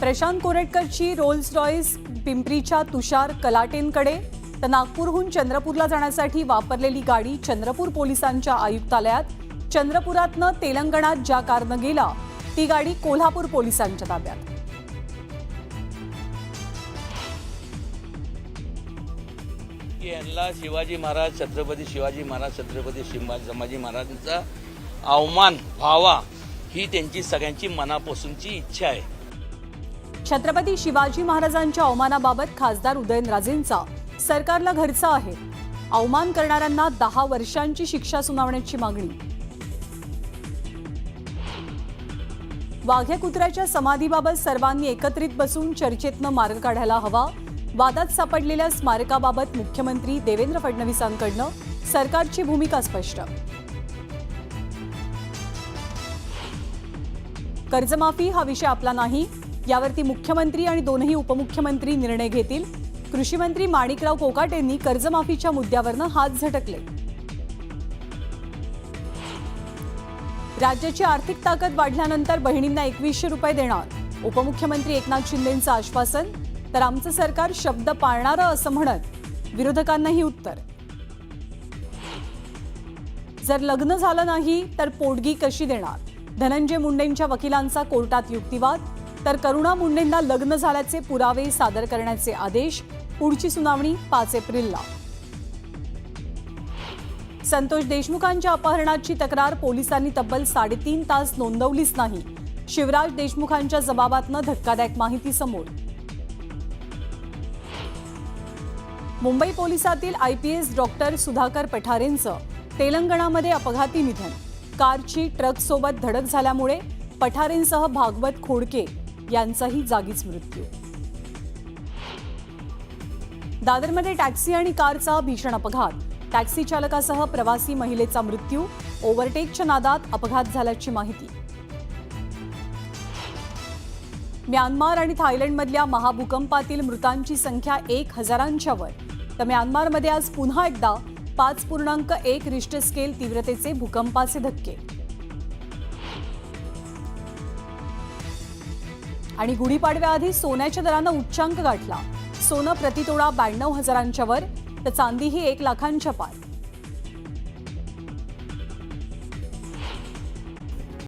Prashant कोरेटकरची Rolls Royce पिंपरीच्या तुषार कलाटेंकडे, तर नागपूरहून चंद्रपूरला जाण्यासाठी वापरलेली गाडी चंद्रपूर पोलिसांच्या आयुक्तालयात. चंद्रपुरातनं तेलंगणात ज्या कारनं गेला ती गाडी कोल्हापूर पोलिसांच्या ताब्यात. यांना शिवाजी महाराज छत्रपती शिवाजी महाराज छत्रपती संभाजी महाराजांचा अवमान व्हावा ही त्यांची सगळ्यांची मनापासूनची इच्छा आहे. छत्रपती शिवाजी महाराजांच्या अवमानाबाबत खासदार उदयनराजेंचा सरकारला घरचा आहे. अवमान करणाऱ्यांना 10 वर्षांची शिक्षा सुनावण्याची मागणी. वाघ्या कुत्र्याच्या समाधीबाबत सर्वांनी एकत्रित बसून चर्चेतनं मार्ग काढायला हवा. वादात सापडलेल्या स्मारकाबाबत मुख्यमंत्री देवेंद्र फडणवीसांकडनं सरकारची भूमिका स्पष्ट. कर्जमाफी हा विषय आपला नाही, यावरती मुख्यमंत्री आणि दोनही उपमुख्यमंत्री निर्णय घेतील. कृषी मंत्री माणिकराव कोकाटेंनी कर्जमाफीच्या मुद्द्यावरनं हात झटकले. राज्याची आर्थिक ताकद वाढल्यानंतर बहिणींना 2100 रुपये देणार. उपमुख्यमंत्री एकनाथ शिंदेंचं आश्वासन. तर आमचं सरकार शब्द पाळणारं असं म्हणत विरोधकांनाही उत्तर. जर लग्न झालं नाही तर पोटगी कशी देणार? धनंजय मुंडेंच्या वकिलांचा कोर्टात युक्तिवाद. तर करुणा मुंडेंना लग्न झाल्याचे पुरावे सादर करण्याचे आदेश. पुढची सुनावणी 5 एप्रिलला. संतोष देशमुखांच्या अपहरणाची तक्रार पोलिसांनी तब्बल 3.5 तास नोंदवलीच नाही. शिवराज देशमुखांच्या जबाबातनं धक्कादायक माहिती समोर. मुंबई पोलिसातील IPS डॉक्टर सुधाकर पठारेंचं तेलंगणामध्ये अपघाती निधन. कारची ट्रकसोबत धडक झाल्यामुळे पठारेंसह भागवत खोडके यांचाही जागीच मृत्यू. दादरमध्ये टॅक्सी आणि कारचा भीषण अपघात. टॅक्सी चालकासह प्रवासी महिलेचा मृत्यू. ओव्हरटेकच्या नादात अपघात झाल्याची माहिती. म्यानमार आणि थायलंडमधल्या महाभूकंपातील मृतांची संख्या 1000च्या वर. तर म्यानमारमध्ये आज पुन्हा एकदा 5.1 रिश्टर स्केल तीव्रतेचे भूकंपाचे धक्के. आणि गुढीपाडव्याआधी सोन्याच्या दरानं उच्चांक गाठला. सोनं प्रतितोळा 92,000च्या वर, तर चांदीही 1 लाखांच्या पार.